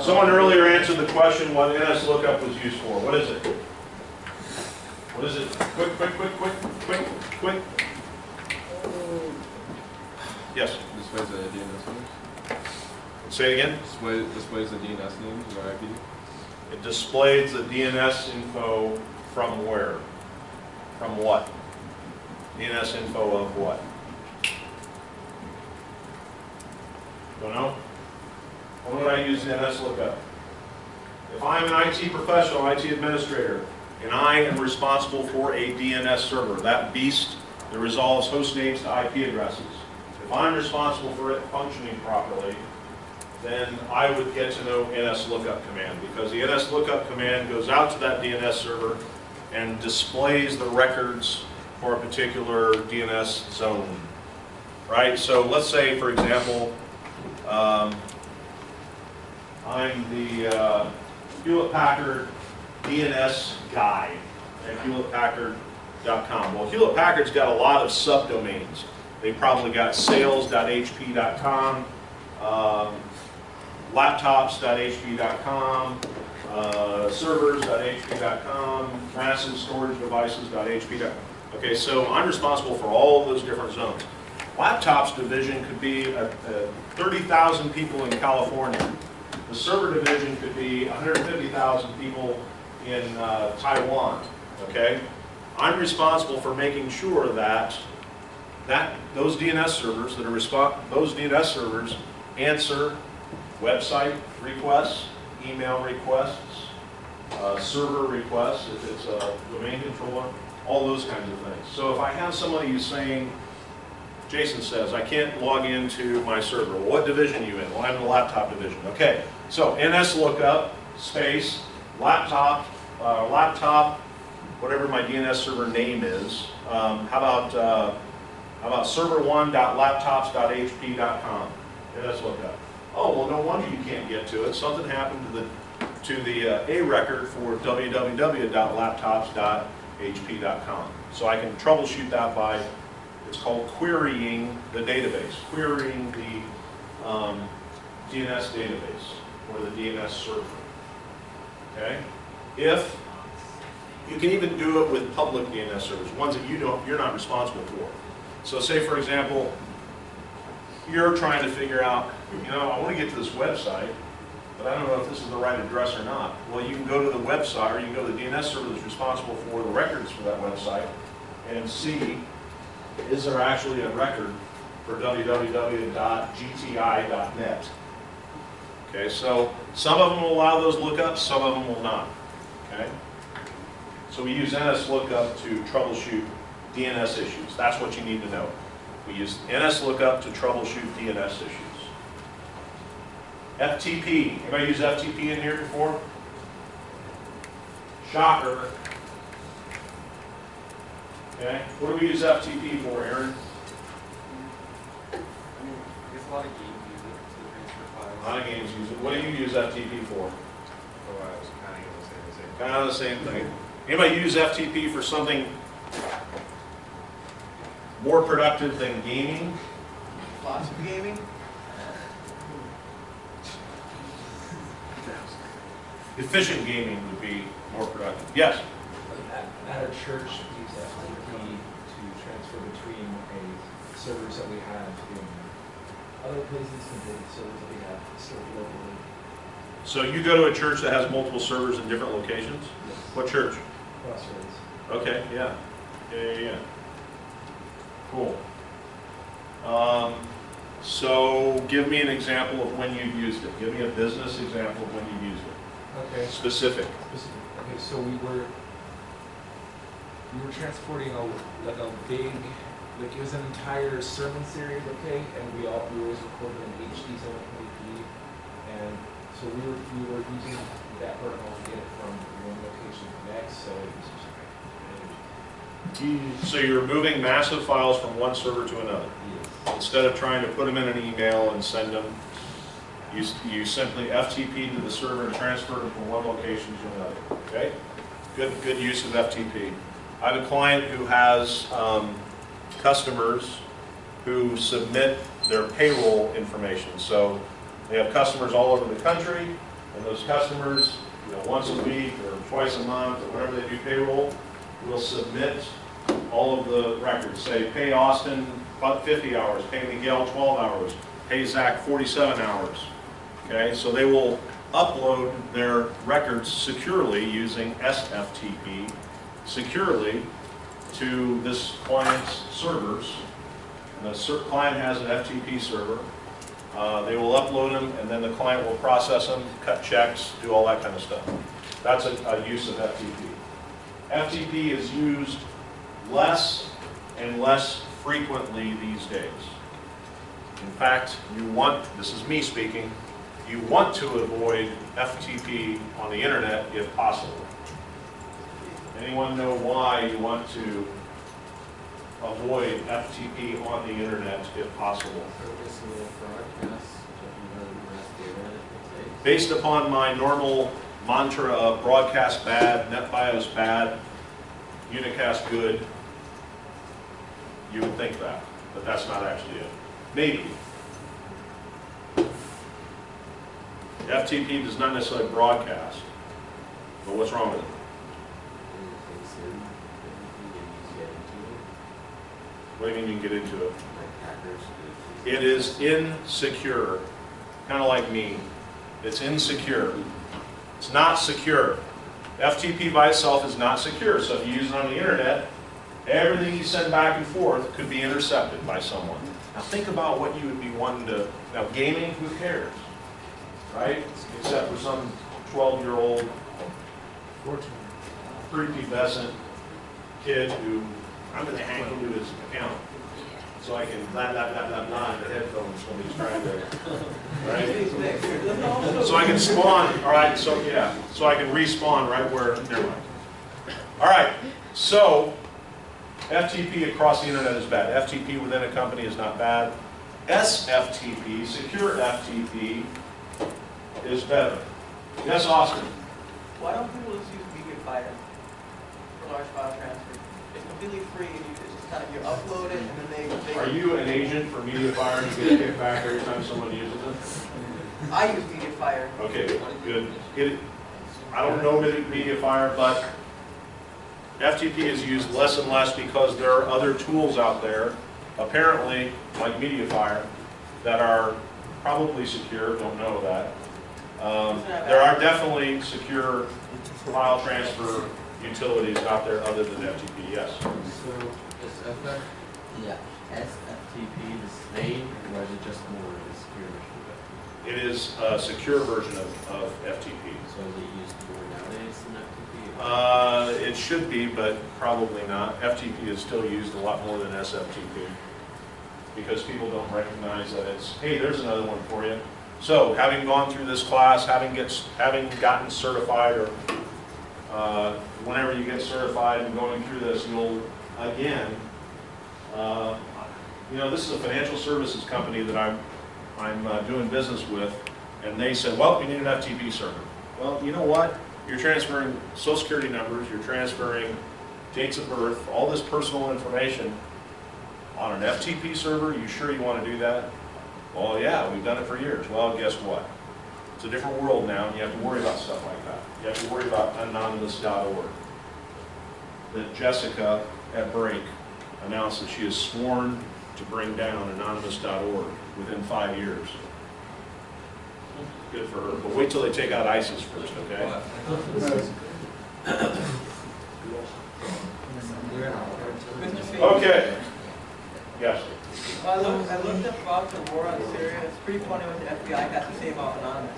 Someone earlier answered the question what NS lookup was used for. What is it? What is it? Quick. Yes? Displays the DNS names. Say it again? Displays the DNS names or IP. It displays the DNS info from where? From what? DNS info of what? Don't know? When would I use the NS lookup? If I'm an IT professional, IT administrator, and I am responsible for a DNS server, that beast that resolves host names to IP addresses, if I'm responsible for it functioning properly, then I would get to know NS lookup command, because the NS lookup command goes out to that DNS server and displays the records for a particular DNS zone, right? So let's say, for example, I'm the Hewlett-Packard DNS guy at hewlett-packard.com. Well, Hewlett-Packard's got a lot of subdomains. They probably got sales.hp.com, laptops.hp.com, servers.hp.com, massive storage devices.hp.com. Okay, so I'm responsible for all of those different zones. Laptops division could be 30,000 people in California. The server division could be 150,000 people in Taiwan. Okay, I'm responsible for making sure that those DNS servers answer website requests, email requests, server requests, if it's a domain controller, all those kinds of things. So if I have somebody who's saying, Jason says, I can't log into my server. Well, what division are you in? Well, I'm in the laptop division. Okay, so NS lookup, space, laptop, whatever my DNS server name is. How about server1.laptops.hp.com? NS lookup. Oh, well, no wonder you can't get to it. Something happened to the A record for www.laptops.hp.com. So I can troubleshoot that by, it's called querying the database, querying the DNS database or the DNS server. Okay? If you can even do it with public DNS servers, ones that you're not responsible for. So say, for example, you're trying to figure out, I want to get to this website, but I don't know if this is the right address or not. Well, you can go to the website, or you can go to the DNS server that's responsible for the records for that website and see, is there actually a record for www.gti.net? Okay, so some of them will allow those lookups, some of them will not. Okay? So we use NS lookup to troubleshoot DNS issues. That's what you need to know. We use NS lookup to troubleshoot DNS issues. FTP. Anybody use FTP in here before? Shocker. Okay. What do we use FTP for, Aaron? I guess a lot of games use it to transfer files. A lot of games use it. What do you use FTP for? Oh, I was kind of going to say the same. Kind of the same thing. Anybody use FTP for something more productive than gaming? Lots of gaming? Efficient gaming would be more productive. Yes? At our church, we use FTP to transfer between servers that we have in other places and the servers that we have stored locally. So you go to a church that has multiple servers in different locations? Yes. What church? Crossroads. Okay, yeah. Yeah. Cool. So give me an example of when you've used it. Give me a business example of when you've used it. Okay. Specific. Okay, so we were transporting a big, like it was an entire sermon series, okay, and we always recorded in HD 720p, and so we were using that protocol to get it from one location to the next, so it was just So you're moving massive files from one server to another. yes. Instead of trying to put them in an email and send them, you simply FTP to the server and transfer them from one location to another. Okay? Good use of FTP. I have a client who has customers who submit their payroll information. So They have customers all over the country, and those customers, once a week or twice a month, or whenever they do payroll, will submit all of the records. Say, pay Austin about 50 hours, pay Miguel 12 hours, pay Zach 47 hours. Okay, so they will upload their records securely using SFTP, securely to this client's servers. And the client has an FTP server. They will upload them, and then the client will process them, cut checks, do all that kind of stuff. That's a use of FTP. FTP is used less and less frequently these days. In fact, this is me speaking, you want to avoid FTP on the internet if possible. Anyone know why you want to avoid FTP on the internet if possible? Based upon my normal mantra of broadcast bad, NetBIOS bad, unicast good, you would think that, but that's not actually it. Maybe. FTP does not necessarily broadcast, but what's wrong with it? What do you mean you can get into it? It is insecure, kind of like me. It's insecure. It's not secure. FTP by itself is not secure, so if you use it on the internet, everything you send back and forth could be intercepted by someone. Now think about what you would be wanting to, now gaming, who cares? Right? Except for some 12-year-old prepubescent kid who, I'm going to hack into his account so I can blah, blah, blah, blah, blah in the headphones when he's trying to, right? So I can spawn, all right, so yeah, so I can respawn right where, never mind. All right, so FTP across the internet is bad. FTP within a company is not bad. SFTP, secure FTP, is better. Yes, Austin? Why don't people just use MediaFire for large file transfer? It's completely free, and you upload it, and then they Are you an agent for MediaFire and you get a kickback every time someone uses it? I use MediaFire. Okay, good. I don't know MediaFire, but FTP is used less and less because there are other tools out there, apparently, like MediaFire, that are probably secure, don't know that. There are definitely secure file transfer utilities out there other than FTP, yes. So is SFTP the same, or is it just more of a secure version of FTP? It is a secure version of FTP. So is it used more nowadays than FTP? It should be, but probably not. FTP is still used a lot more than SFTP because people don't recognize that it's, hey, there's another one for you. So, having gone through this class, having gotten certified, or whenever you get certified and going through this, you'll, again, this is a financial services company that I'm doing business with, and they said, well, we need an FTP server. Well, you know what? You're transferring Social Security numbers, you're transferring dates of birth, all this personal information on an FTP server. You sure you want to do that? Well, yeah, we've done it for years. Well, guess what? It's a different world now, and you have to worry about stuff like that. You have to worry about anonymous.org. That Jessica at Break announced that she has sworn to bring down anonymous.org within 5 years. Good for her. But wait till they take out ISIS first, okay? Okay. Yes. I looked up about the war on Syria. It's pretty funny what the FBI has to say about Anonymous.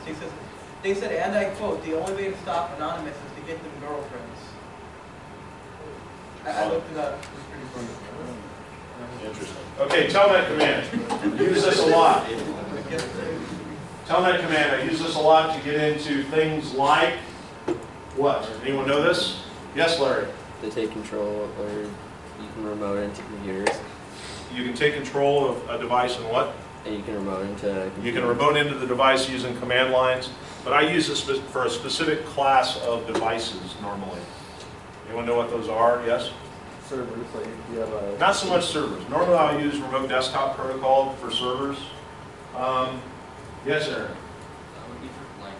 They said, and I quote, the only way to stop Anonymous is to get them girlfriends. I looked it up. It was pretty funny. Interesting. Okay, Telnet command. Use this a lot. Telnet command, I use this a lot to get into things like what? Anyone know this? Yes, Larry. To take control, or you can remote into computers. You can take control of a device and what? And you can remote into You can remote into the device using command lines, but I use this for a specific class of devices normally. Anyone know what those are? Yes? Servers, like you have a... Not so much servers. Normally I'll use remote desktop protocol for servers. Yes, Aaron? be for like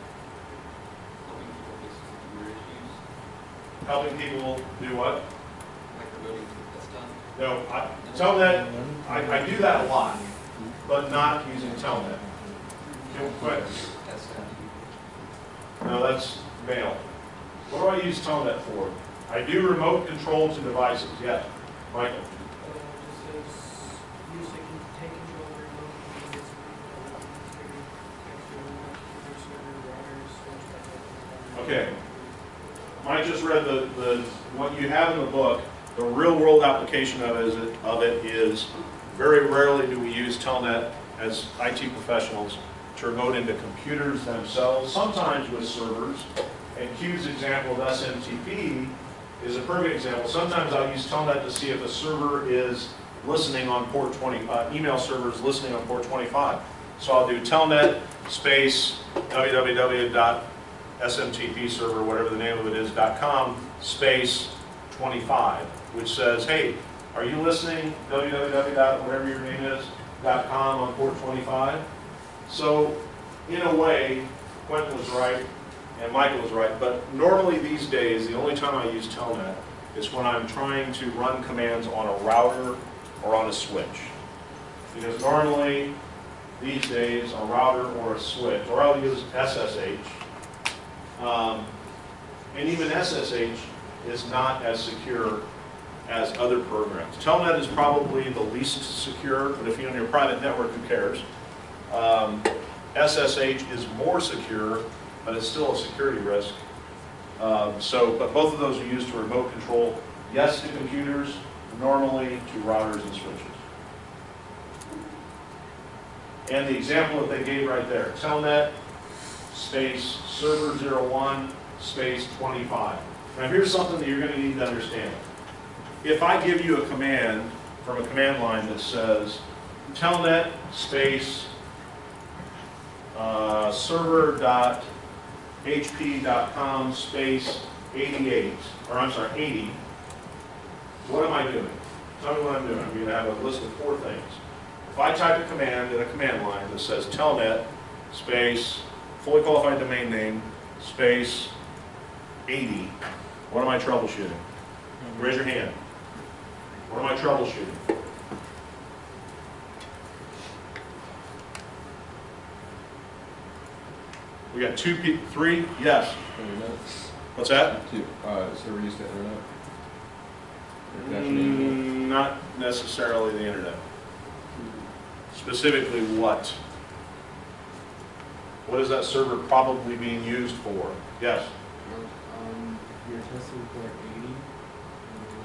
helping people fix computer issues, Helping people do what? like remoting that stuff. No, Telnet, I do that a lot, but not using Telnet. Quick. That's No, that's mail. What do I use Telnet for? I do remote control to devices, yes. Michael? Okay. Mike just read what you have in the book. The real world application of it is very rarely do we use Telnet as IT professionals to remote into computers themselves, sometimes with servers. And Q's example of SMTP is a perfect example. Sometimes I'll use Telnet to see if a server is listening on port 20, email server is listening on port 25. So I'll do Telnet space www.smtp server, whatever the name of it is, .com space 25, which says, hey, are you listening www. whatever your name is, .com on port 25? So in a way, Quentin was right and Michael was right, but normally these days, the only time I use Telnet is when I'm trying to run commands on a router or on a switch. Because normally, these days, a router or a switch, or I'll use SSH, and even SSH is not as secure as other programs. Telnet is probably the least secure, but if you're on your private network, who cares? SSH is more secure, but it's still a security risk. But both of those are used to remote control, yes to computers, normally to routers and switches. And the example that they gave right there, Telnet space server 01 space 25. Now here's something that you're going to need to understand. If I give you a command from a command line that says Telnet space server.hp.com space 88, or I'm sorry, 80, what am I doing? Tell me what I'm doing. I'm going to have a list of 4 things. If I type a command in a command line that says Telnet space fully qualified domain name space 80, what am I troubleshooting? Raise your hand. What am I troubleshooting? We got 2 people, 3? Yes. Internet. What's that? Server used to internet. Not necessarily the internet. Specifically what? What is that server probably being used for? Yes? You're testing port 80 in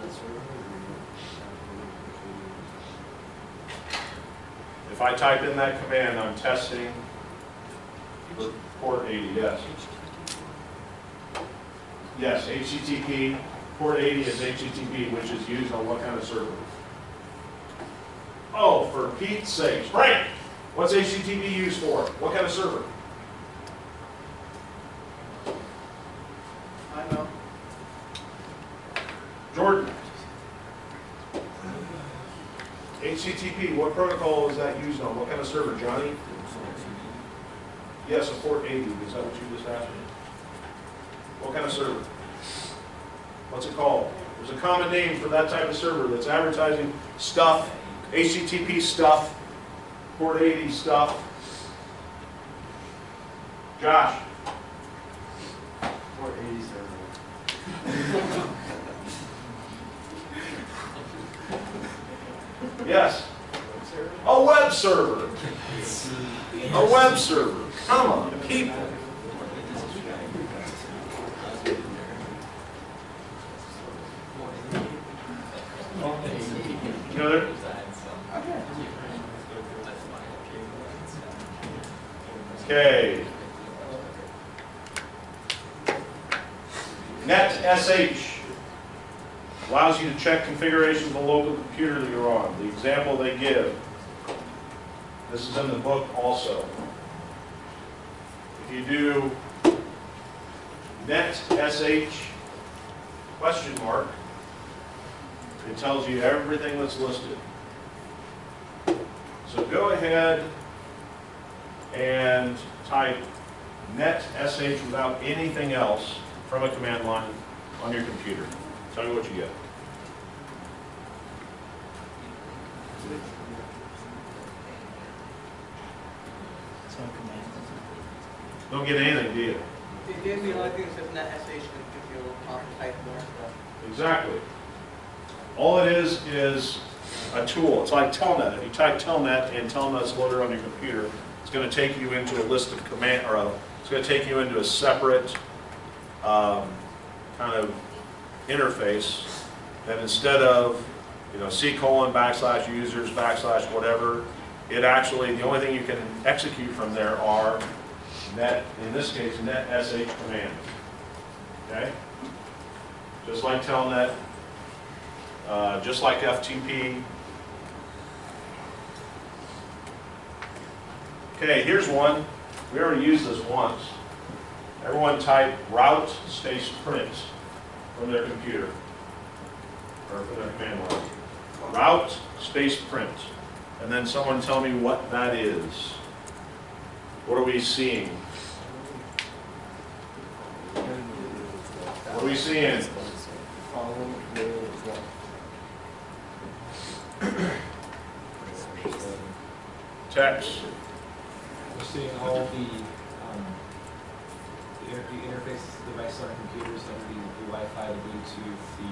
that server. If I type in that command, I'm testing for port 80, yes. Yes, HTTP, port 80 is HTTP, which is used on what kind of server? Oh, for Pete's sakes. Frank, what's HTTP used for? What kind of server? I know. Jordan. HTTP, what protocol is that used on? What kind of server, Johnny? Yes, a port 80. Is that what you just asked me? What kind of server? What's it called? There's a common name for that type of server that's advertising stuff, HTTP stuff, port 80 stuff. Josh. Port 80 server. Yes. A web server. A web server. Come on, people. You know, okay. NetSH allows you to check configuration of the local computer that you're on. The example they give, this is in the book also. If you do NetSH question mark, it tells you everything that's listed. So go ahead and type net SH without anything else from a command line on your computer. Tell me what you get. Don't get anything, do you? It gave me another thing that says net SH, and it gives you a little prompt to type more stuff. Exactly. All it is a tool. It's like Telnet. If you type Telnet and Telnet's loaded on your computer, it's going to take you into a list of command, it's going to take you into a separate kind of interface that instead of C:\users / whatever, it actually, the only thing you can execute from there are net, in this case, net SH commands. Okay? Just like Telnet, just like FTP. Okay, here's one. We already used this once. Everyone type route space print from their computer, or from their command line. Route space print. And then someone tell me what that is. What are we seeing? What are we seeing? Text. We're seeing all the interface devices on our computers, the Wi-Fi, the Bluetooth, the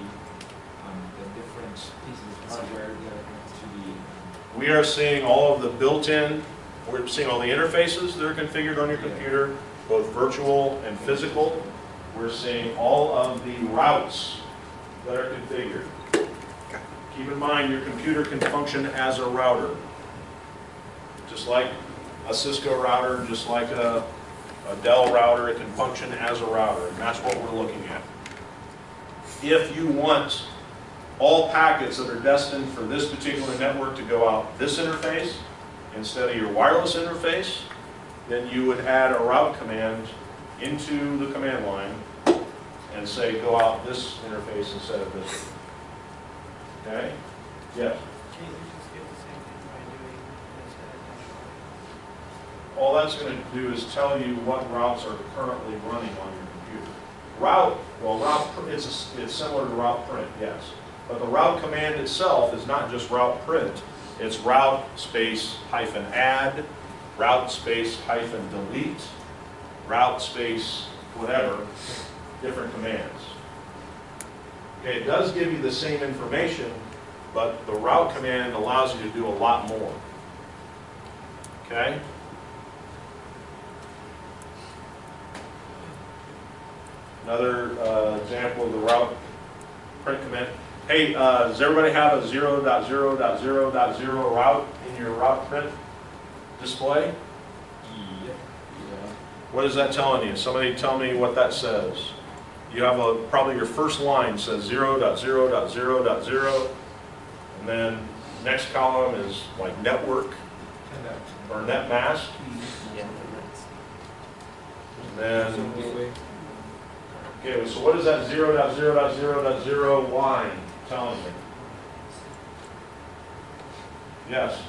different pieces of hardware that are connected to the. We are seeing all of the built-in, we're seeing all the interfaces that are configured on your computer, both virtual and physical. We're seeing all of the routes that are configured. Keep in mind, your computer can function as a router. Just like a Cisco router, just like a Dell router, it can function as a router, and that's what we're looking at. If you want all packets that are destined for this particular network to go out this interface instead of your wireless interface, then you would add a route command into the command line and say go out this interface instead of this. Okay? Yes? Can you just get the same thing by doing instead of All that's going to do is tell you what routes are currently running on your computer. Route, it's similar to route print, yes. But the route command itself is not just route print. It's route space -add, route space -delete, route space whatever, different commands. Okay, it does give you the same information, but the route command allows you to do a lot more. Okay? Another example of the route print command. Hey, does everybody have a 0.0.0.0 route in your route print display? Yep. What is that telling you? Somebody tell me what that says. You have probably your first line says 0.0.0.0, and then next column is like network or net mask. And then, okay, so what is that 0.0.0.0 line telling me? Yes?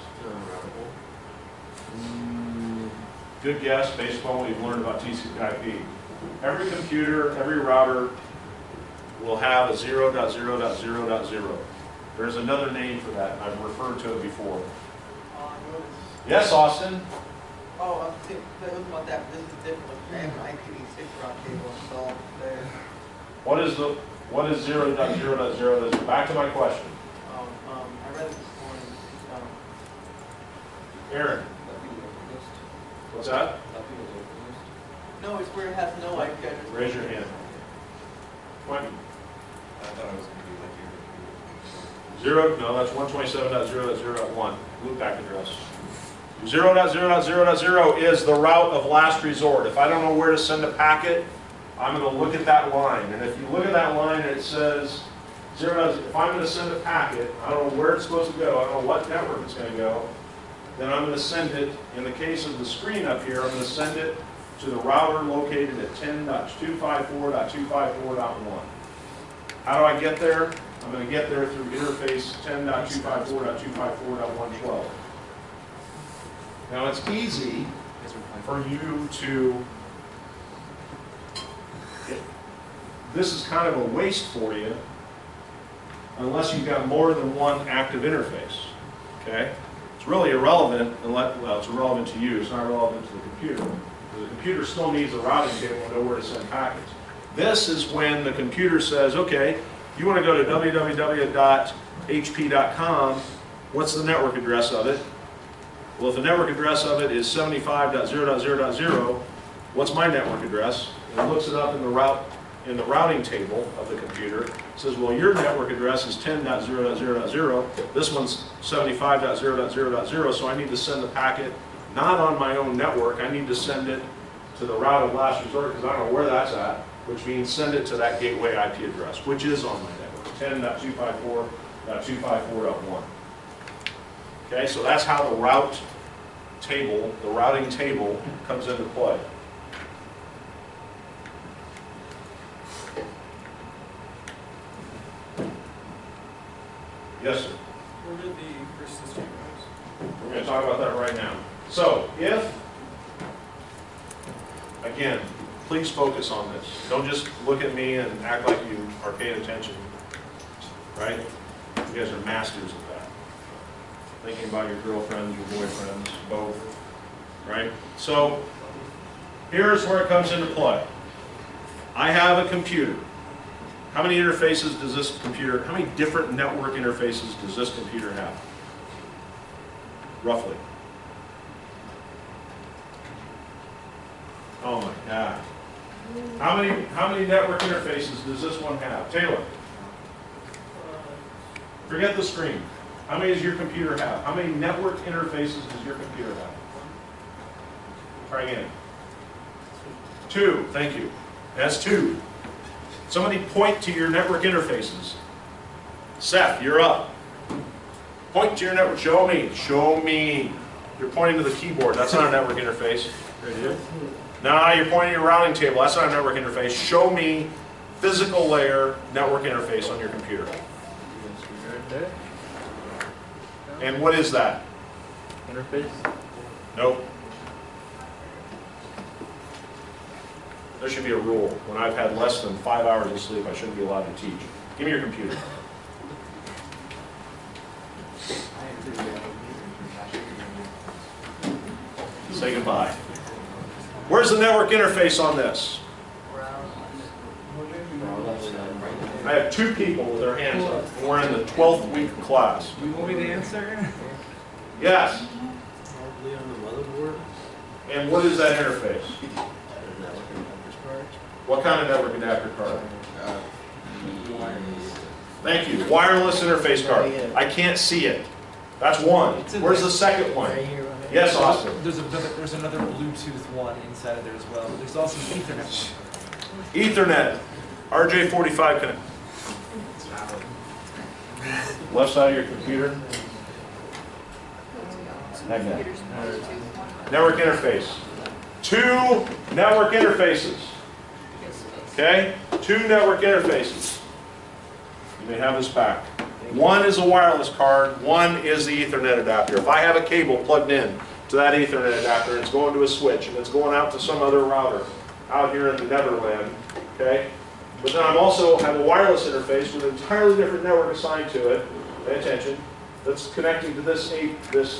Good guess based upon what you've learned about TCP/IP. Every computer, every router will have a 0.0.0.0. There's another name for that. I've referred to it before. Yes, Austin? Oh, I was thinking about that, but this is different. I have an IPv6 route cable installed there. What is 0.0.0.0? Back to my question. I read it this morning. Aaron, what's that? No, it's where it has no IP address. Raise your hand. 20. I thought it was going to be like your. No, that's 127.0.0.1, loopback address. 0.0.0.0 is the route of last resort. If I don't know where to send a packet, I'm going to look at that line. And if you look at that line and it says, if I'm going to send a packet, I don't know where it's supposed to go, I don't know what network it's going to go, then I'm going to send it, in the case of the screen up here, I'm going to send it to the router located at 10.254.254.1. How do I get there? I'm going to get there through interface 10.254.254.112. Now it's easy for you to this is kind of a waste for you unless you've got more than one active interface, okay? It's really irrelevant unless, well, it's irrelevant to you, it's not relevant to the computer. The computer still needs a routing table to know where to send packets. This is when the computer says, okay, you want to go to www.hp.com, what's the network address of it? Well, if the network address of it is 75.0.0.0, what's my network address? And it looks it up in the routing table of the computer. It says, well, your network address is 10.0.0.0. This one's 75.0.0.0, so I need to send the packet not on my own network. I need to send it to the route of last resort because I don't know where that's at, which means send it to that gateway IP address, which is on my network, 10.254.254.1. Okay, so that's how the routing table comes into play. Yes, sir. Where did the first system go? We're going to talk about that right now. So, if, again, please focus on this. Don't just look at me and act like you are paying attention, right? You guys are masters of that. Thinking about your girlfriends, your boyfriends, both, right? So, here's where it comes into play. I have a computer. How many interfaces does this computer, how many different network interfaces does this computer have? Roughly. Oh my God. How many network interfaces does this one have? Taylor. Forget the screen. How many does your computer have? How many network interfaces does your computer have? Try again. 2, thank you. That's 2. Somebody point to your network interfaces. Seth, you're up. Point to your network. Show me. Show me. You're pointing to the keyboard. That's not a network interface. No, you're pointing to your routing table. That's not a network interface. Show me physical layer network interface on your computer. And what is that? Interface? Nope. There should be a rule. When I've had less than 5 hours of sleep, I shouldn't be allowed to teach. Give me your computer. Say goodbye. Where's the network interface on this? I have 2 people with their hands up. And we're in the 12th week of class. You want me to answer? Yes. Probably on the motherboard. And what is that interface? What kind of network adapter card? Thank you. Wireless interface card. I can't see it. That's one. Where's the second one? Yes, Austin. There's another Bluetooth one inside of there as well. But there's also an Ethernet one. Ethernet. RJ45 connect. Left side of your computer. Network interface. 2 network interfaces. Okay? 2 network interfaces. You may have this back. One is a wireless card, one is the Ethernet adapter. If I have a cable plugged in to that Ethernet adapter and it's going to a switch and it's going out to some other router out here in the Neverland, okay? But then I also have a wireless interface with an entirely different network assigned to it, pay attention, that's connecting to this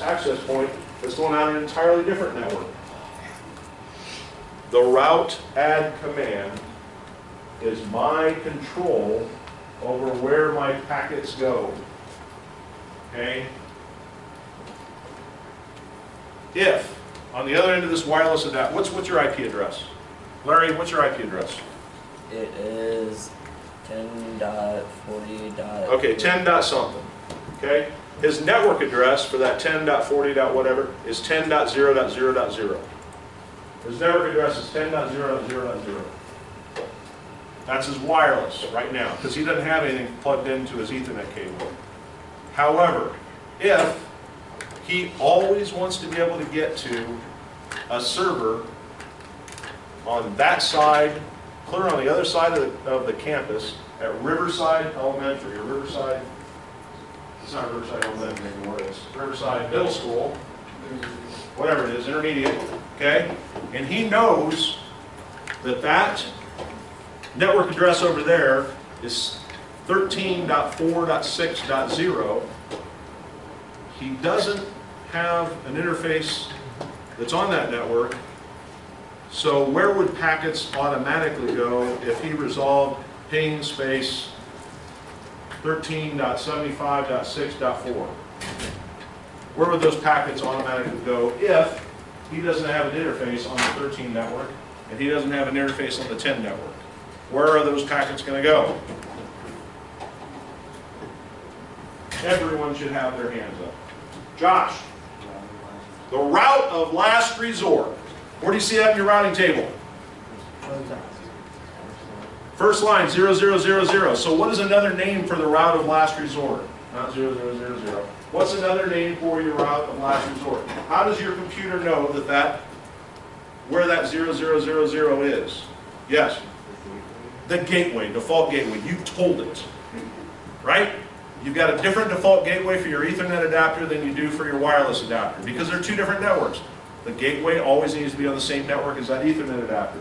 access point that's going out an entirely different network. The route add command is my control over where my packets go. Okay? If, on the other end of this wireless adapter, what's your IP address? Larry, what's your IP address? It is 10.40. Okay, 10 dot something. Okay? His network address for that 10.40. Whatever is 10.0.0.0. His network address is 10.0.0.0. That's his wireless right now, because he doesn't have anything plugged into his Ethernet cable. However, if he always wants to be able to get to a server on that side, clear on the other side of the campus at Riverside Elementary, or Riverside, it's not Riverside Elementary anymore, it's Riverside Middle School, whatever it is, intermediate, okay? And he knows that network address over there is 13.4.6.0. He doesn't have an interface that's on that network. So where would packets automatically go if he resolved ping space 13.75.6.4? Where would those packets automatically go if he doesn't have an interface on the 13 network and he doesn't have an interface on the 10 network? Where are those packets going to go? Everyone should have their hands up. Josh, the route of last resort. Where do you see that in your routing table? First line, 0000. So what is another name for the route of last resort? Not 0000. What's another name for your route of last resort? How does your computer know where that 0000 is? Yes? The gateway, default gateway. You told it, right? You've got a different default gateway for your Ethernet adapter than you do for your wireless adapter because they're two different networks. The gateway always needs to be on the same network as that Ethernet adapter.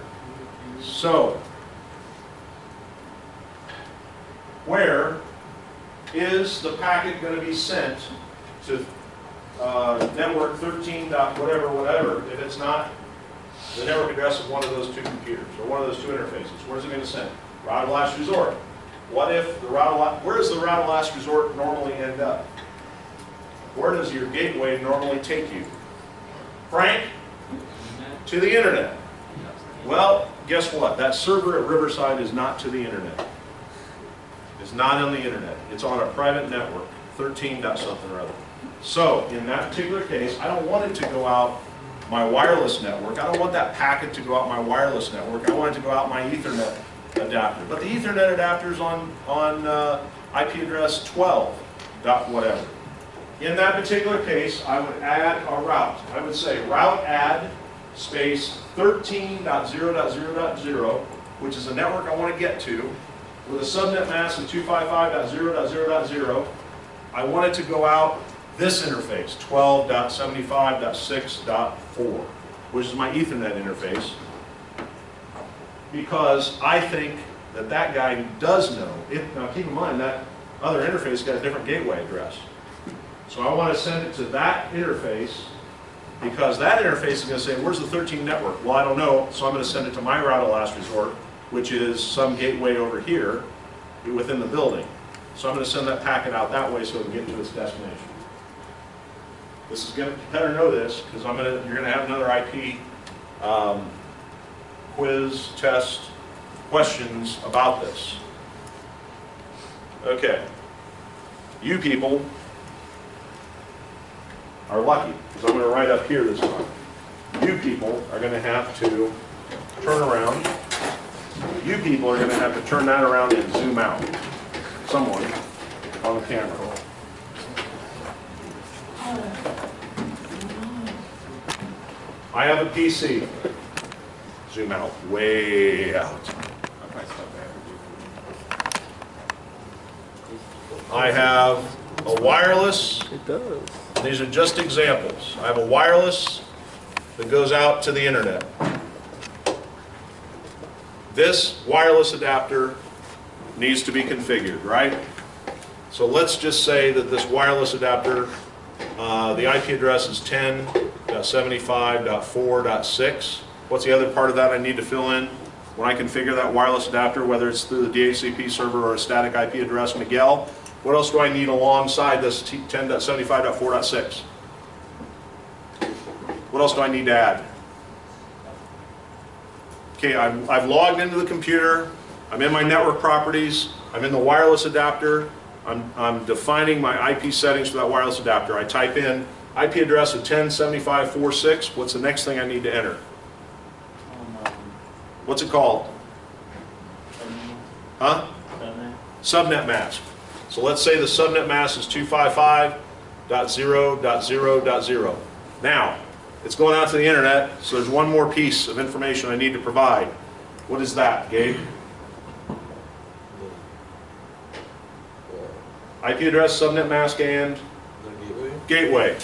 So, where is the packet going to be sent to network 13. Whatever, if it's not the network address of one of those two computers or one of those two interfaces? Where's it going to send? Route of last resort. What if the where does the route of last resort normally end up? Where does your gateway normally take you? Frank? To the internet. Well, guess what? That server at Riverside is not to the internet. It's not on the internet. It's on a private network, 13. something or other. So, in that particular case, I don't want it to go out my wireless network. I don't want that packet to go out my wireless network. I want it to go out my Ethernet adapter. But the Ethernet adapter is on IP address 12. Whatever. In that particular case, I would add a route. I would say route add space 13.0.0.0, which is a network I want to get to, with a subnet mask of 255.0.0.0. I want it to go out this interface, 12.75.6.4, which is my Ethernet interface, because I think that that guy does know. Now keep in mind that other interface got a different gateway address. So I want to send it to that interface because that interface is going to say, where's the 13 network? Well, I don't know, so I'm going to send it to my route of last resort, which is some gateway over here within the building. So I'm going to send that packet out that way so it can get to its destination. This is going to, you better know this, because you're going to have another IP quiz, test, questions about this. Okay. You people are lucky, because I'm going to write up here this time. You people are going to have to turn around. You people are going to have to turn that around and zoom out. Someone on the camera. I have a PC. Zoom out, way out. I have a wireless. It does. These are just examples. I have a wireless that goes out to the internet. This wireless adapter needs to be configured, right? So let's just say that this wireless adapter, the IP address is 10.75.4.6. What's the other part of that I need to fill in when I configure that wireless adapter, whether it's through the DHCP server or a static IP address, Miguel? What else do I need alongside this 10.75.4.6? What else do I need to add? Okay, I've logged into the computer. I'm in my network properties. I'm in the wireless adapter. I'm defining my IP settings for that wireless adapter. I type in IP address of 10.75.4.6. What's the next thing I need to enter? What's it called? Huh? Subnet mask. So let's say the subnet mask is 255.0.0.0. Now, it's going out to the internet, so there's one more piece of information I need to provide. What is that, Gabe? IP address, subnet mask, and gateway.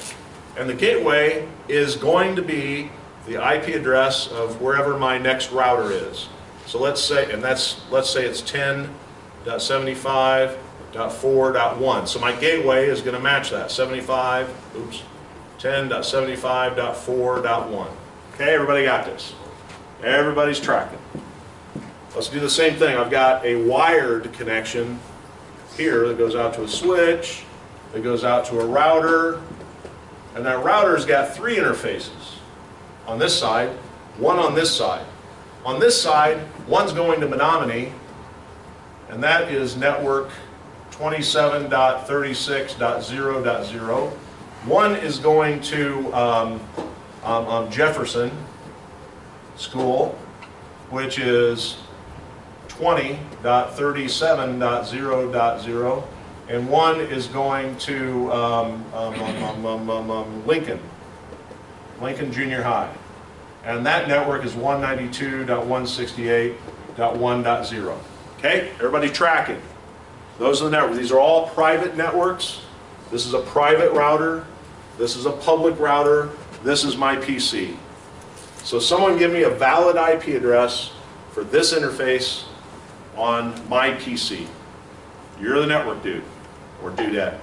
And the gateway is going to be the IP address of wherever my next router is. So let's say, and let's say it's 10.75.4.1. So my gateway is going to match that, 10.75.4.1. Okay, everybody got this? Everybody's tracking. Let's do the same thing. I've got a wired connection here that goes out to a switch, that goes out to a router, and that router's got 3 interfaces. On this side, 1 on this side. On this side, one's going to Menominee, and that is network 27.36.0.0. One is going to Jefferson School, which is 20.37.0.0, and one is going to Lincoln Junior High. And that network is 192.168.1.0. Okay, everybody tracking? Those are the networks. These are all private networks. This is a private router. This is a public router. This is my PC. So someone give me a valid IP address for this interface on my PC. You're the network dude, or dudette.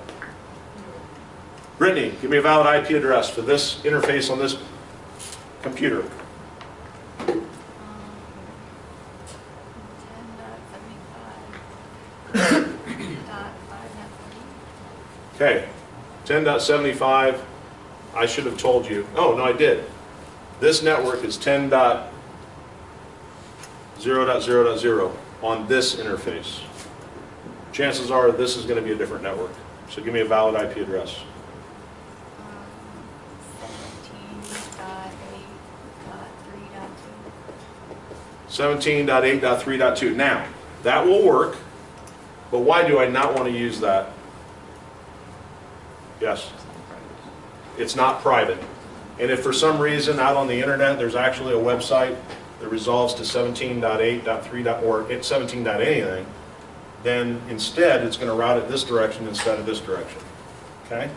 Brittany, give me a valid IP address for this interface on this computer. 10.75.5.3. Okay, 10.75, I should have told you. Oh, no, I did. This network is 10.0.0.0 on this interface. Chances are this is going to be a different network. So give me a valid IP address. 17.8.3.2. 17.8.3.2. Now, that will work, but why do I not want to use that? Yes? It's not private. And if for some reason out on the internet there's actually a website that resolves to 17.8.3. or it's 17. anything, then instead it's going to route it this direction instead of this direction. Okay?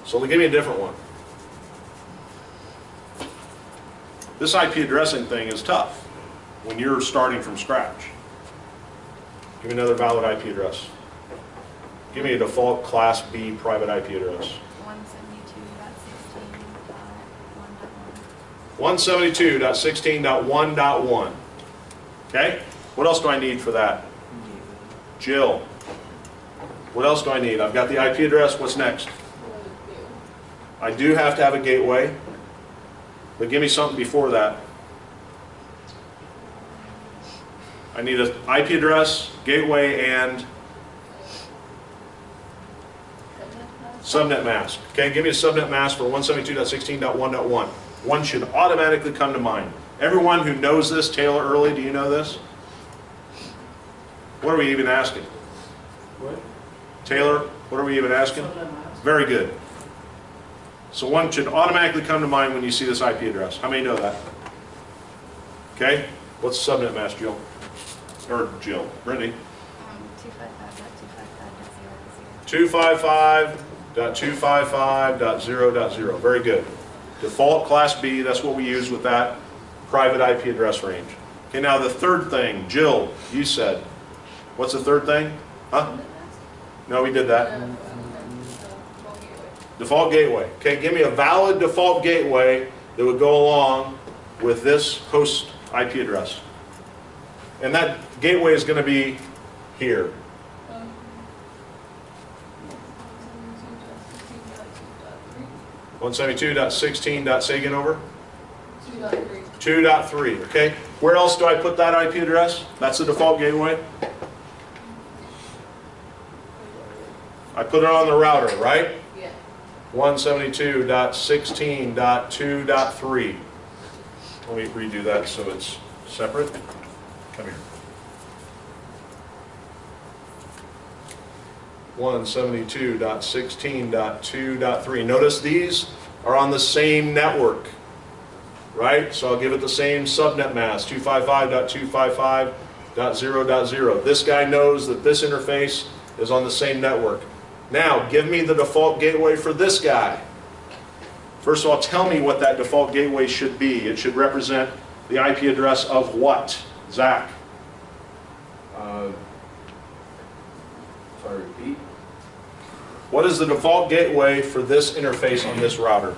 So give me a different one. This IP addressing thing is tough when you're starting from scratch. Give me another valid IP address. Give me a default Class B private IP address. 172.16.1.1. Okay? What else do I need for that? Jill. What else do I need? I've got the IP address. What's next? I do have to have a gateway. But give me something before that. I need an IP address, gateway, and subnet mask. Okay, give me a subnet mask for 172.16.1.1. One should automatically come to mind. Everyone who knows this, Taylor Early, do you know this? What are we even asking? What? Taylor, what are we even asking? Very good. So one should automatically come to mind when you see this IP address. How many know that? Okay, what's the subnet mask, Jill? Or Jill, Brittany? 255.255.0.0. Very good. Default Class B, that's what we use with that private IP address range. Okay, now the third thing, Jill, you said. What's the third thing? Huh? No, we did that. Default gateway. Okay, give me a valid default gateway that would go along with this host IP address. And that gateway is going to be here. 172.16. Say again over? 2.3. 2.3. Okay. Where else do I put that IP address? That's the default gateway. I put it on the router, right? Yeah. 172.16.2.3. Let me redo that so it's separate. Come here. 172.16.2.3. Notice these are on the same network, right? So I'll give it the same subnet mask, 255.255.0.0. This guy knows that this interface is on the same network. Now, give me the default gateway for this guy. First of all, tell me what that default gateway should be. It should represent the IP address of what? Zach? Sorry, repeat. What is the default gateway for this interface on this router?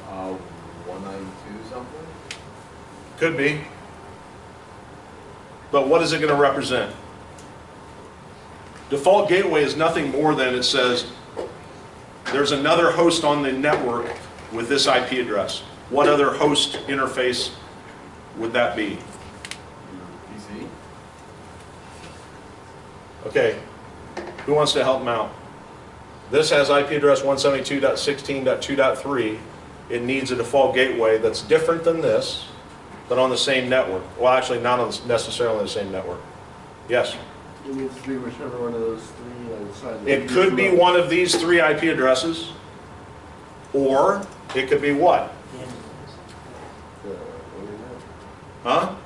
192 something? Could be. But what is it going to represent? Default gateway is nothing more than it says there's another host on the network with this IP address. What other host interface would that be? PC? Okay, who wants to help them out? This has IP address 172.16.2.3. It needs a default gateway that's different than this, but on the same network. Well, actually, not necessarily on the same network. Yes? It needs to be whichever one of those three I decided. It could be one of these 3 IP addresses, or it could be what? Huh?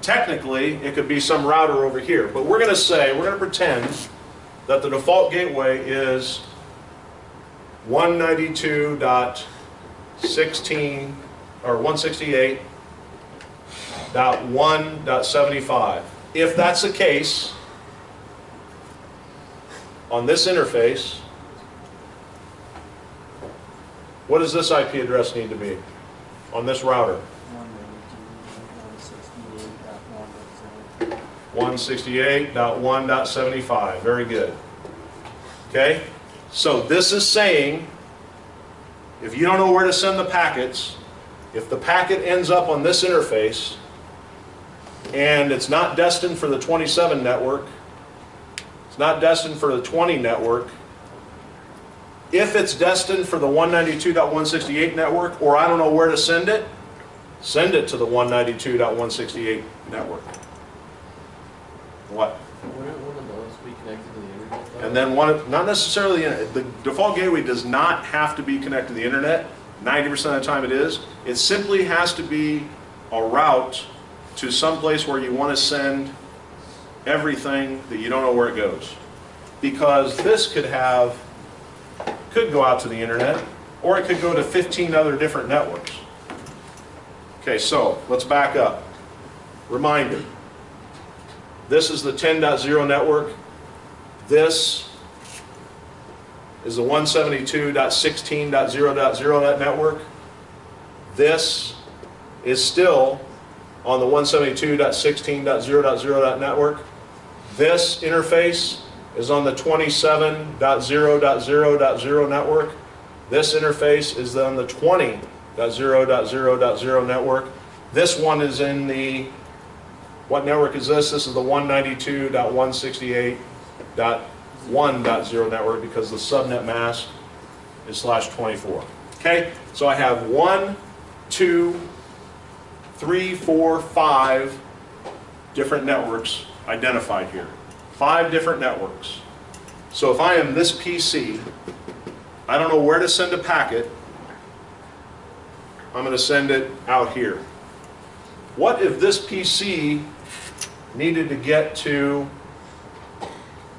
Technically, it could be some router over here, but we're going to pretend that the default gateway is 192.16 or 168.1.75. If that's the case, on this interface, what does this IP address need to be on this router? 168.1.75. Very good. Okay? So this is saying, if you don't know where to send the packets, if the packet ends up on this interface, and it's not destined for the 27 network, it's not destined for the 20 network, if it's destined for the 192.168 network, or I don't know where to send it to the 192.168 network. What? Wouldn't one of those be connected to the internet though? And then not necessarily, the default gateway does not have to be connected to the internet. 90% of the time it is. It simply has to be a route to some place where you want to send everything that you don't know where it goes. Because this could go out to the internet, or it could go to 15 other different networks. Okay, so let's back up. Reminder. This is the 10.0 network. This is the 172.16.0.0 network. This is still on the 172.16.0.0 network. This interface is on the 27.0.0.0 network. This interface is on the 20.0.0.0 network. This one is in the, what network is this? This is the 192.168.1.0 network because the subnet mask is /24. Okay, so I have 1, 2, 3, 4, 5 different networks identified here. 5 different networks. So if I am this PC, I don't know where to send a packet. I'm going to send it out here. What if this PC needed to get to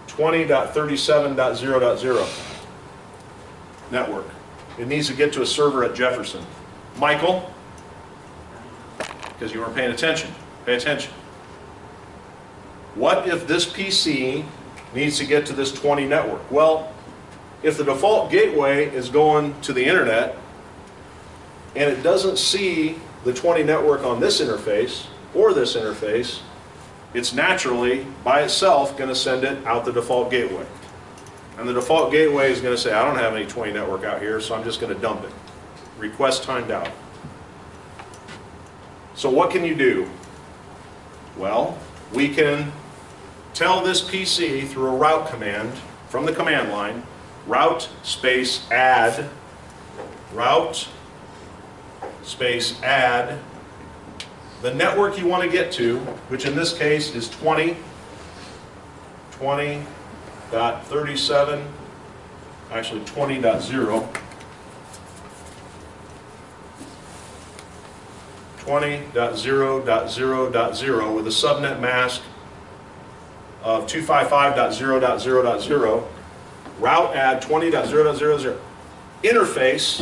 20.37.0.0 network? It needs to get to a server at Jefferson. Michael, because you weren't paying attention, pay attention. What if this PC needs to get to this 20 network? Well, if the default gateway is going to the internet and it doesn't see the 20 network on this interface or this interface, it's naturally, by itself, going to send it out the default gateway. And the default gateway is going to say, I don't have any 20 network out here, so I'm just going to dump it. Request timed out. So what can you do? Well, we can tell this PC through a route command from the command line, route space add, route space add the network you want to get to, which in this case is 20.37, actually 20.0, 20.0.0.0 with a subnet mask of 255.0.0.0, route add 20.0.0.0, interface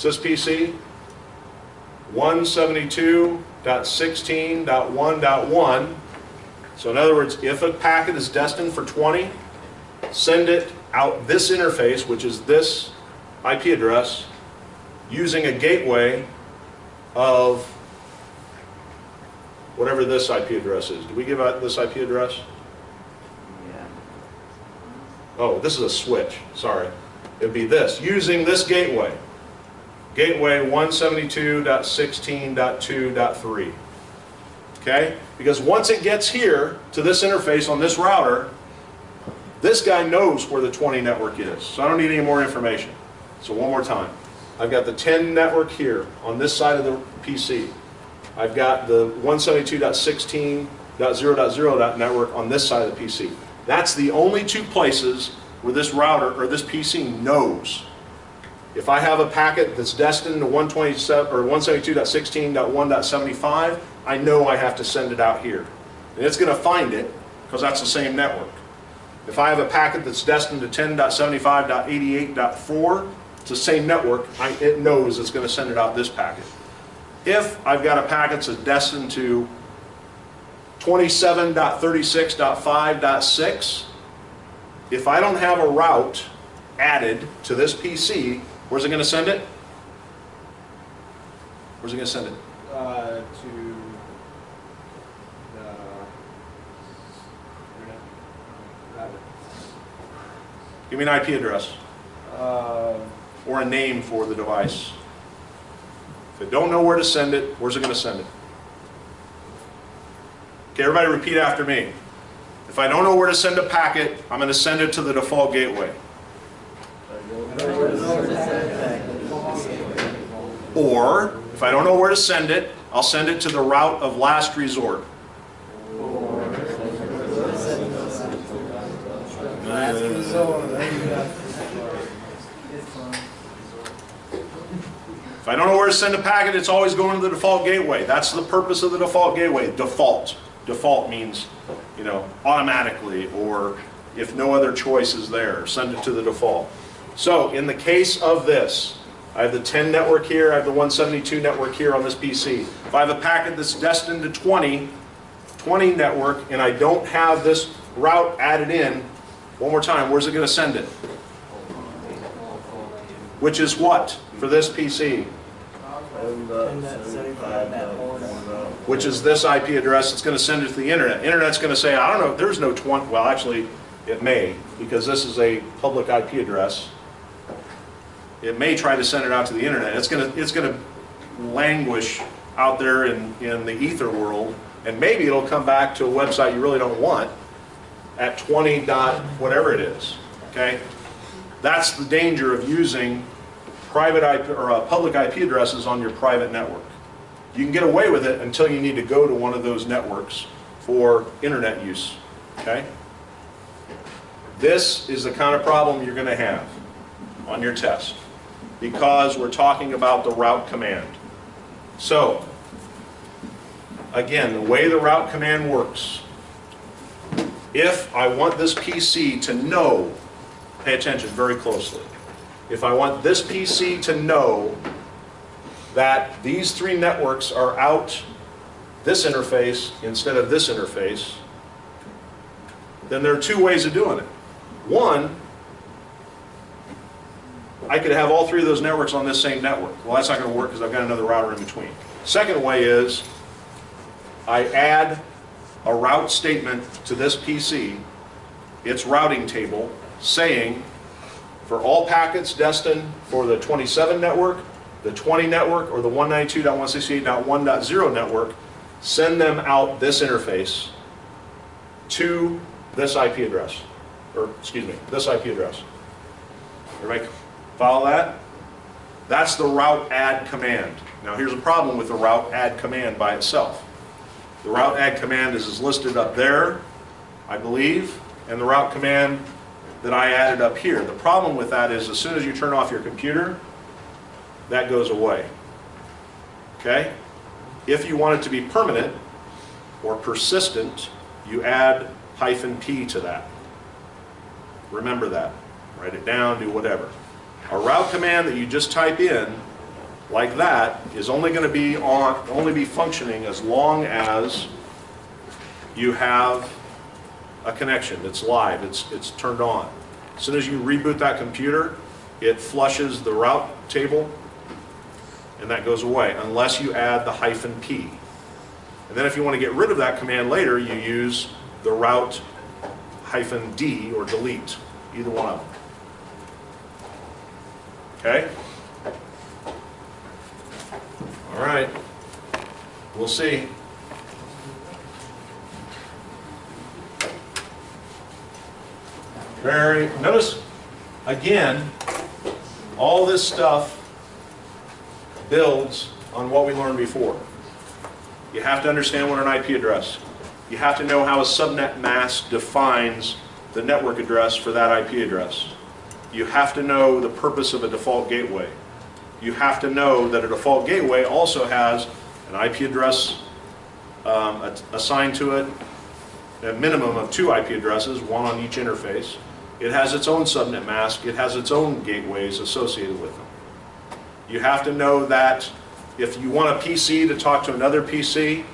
syspc 172.16.1.1. So in other words, if a packet is destined for 20, send it out this interface, which is this IP address, using a gateway of whatever this IP address is. Did we give out this IP address? Yeah. Oh, this is a switch, sorry. It would be this, using this gateway. Gateway 172.16.2.3. Okay? Because once it gets here to this interface on this router, this guy knows where the 20 network is. So I don't need any more information. So one more time. I've got the 10 network here on this side of the PC. I've got the 172.16.0.0 network on this side of the PC. That's the only two places where this router or this PC knows. If I have a packet that's destined to 172.16.1.75, I know I have to send it out here. And it's going to find it because that's the same network. If I have a packet that's destined to 10.75.88.4, it's the same network, it knows it's going to send it out this packet. If I've got a packet that's destined to 27.36.5.6, if I don't have a route added to this PC, where's it going to send it? Where's it going to send it? To the internet router. Give me an IP address or a name for the device. If I don't know where to send it, where's it going to send it? Okay, everybody repeat after me. If I don't know where to send a packet, I'm going to send it to the default gateway. Or, if I don't know where to send it, I'll send it to the route of last resort. If I don't know where to send a packet, it's always going to the default gateway. That's the purpose of the default gateway. Default. Default means, you know, automatically, or if no other choice is there, send it to the default. So in the case of this, I have the 10 network here, I have the 172 network here on this PC. If I have a packet that's destined to 20 network, and I don't have this route added in, one more time, where's it going to send it? Which is what for this PC? Which is this IP address. It's going to send it to the internet. Internet's going to say, I don't know, there's no 20, well actually it may, because this is a public IP address. It may try to send it out to the internet. It's going to languish out there in the ether world, and maybe it'll come back to a website you really don't want at 20 dot whatever it is. Okay? That's the danger of using private IP or public IP addresses on your private network. You can get away with it until you need to go to one of those networks for internet use. Okay? This is the kind of problem you're going to have on your test, because we're talking about the route command. So, again, the way the route command works, if I want this PC to know, pay attention very closely, if I want this PC to know that these three networks are out this interface instead of this interface, then there are two ways of doing it. One, I could have all three of those networks on this same network. Well, that's not going to work because I've got another router in between. Second way is I add a route statement to this PC, its routing table, saying for all packets destined for the 27 network, the 20 network, or the 192.168.1.0 network, send them out this interface to this IP address. Or, excuse me, this IP address. Everybody follow that? That's the route add command. Now here's a problem with the route add command by itself. The route add command is listed up there, I believe, and the route command that I added up here. The problem with that is as soon as you turn off your computer, that goes away. Okay? If you want it to be permanent or persistent, you add -P to that. Remember that. Write it down, do whatever. A route command that you just type in like that is only going to be functioning as long as you have a connection that's live, it's turned on. As soon as you reboot that computer, it flushes the route table, and that goes away, unless you add the -P. And then if you want to get rid of that command later, you use the route -D or delete, either one of them. Okay? All right. We'll see. Notice, again, all this stuff builds on what we learned before. You have to understand what an IP address. You have to know how a subnet mask defines the network address for that IP address. You have to know the purpose of a default gateway. You have to know that a default gateway also has an IP address assigned to it, a minimum of 2 IP addresses, one on each interface. It has its own subnet mask. It has its own gateways associated with them. You have to know that if you want a PC to talk to another PC,